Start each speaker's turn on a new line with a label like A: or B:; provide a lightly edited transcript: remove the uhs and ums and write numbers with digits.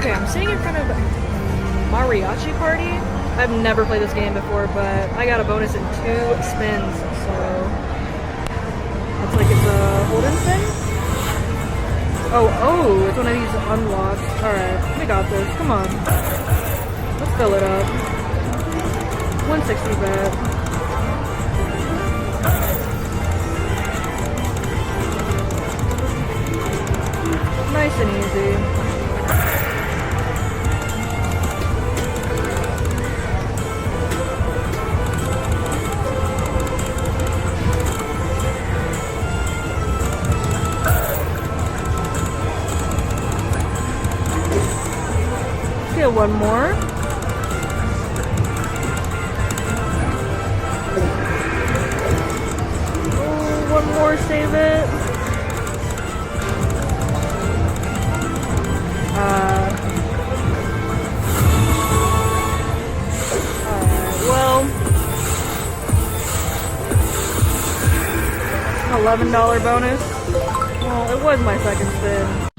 A: Okay, I'm sitting in front of Mariachi Party. I've never played this game before, but I got a bonus in 2 spins, so looks like it's a Holden spin. Oh, it's one of these unlocked. Alright, we got this. Come on. Let's fill it up. 160 bet. Nice and easy. Get one more. Oh, one more, save it. Alright, well, $11 bonus. Well, it was my second spin.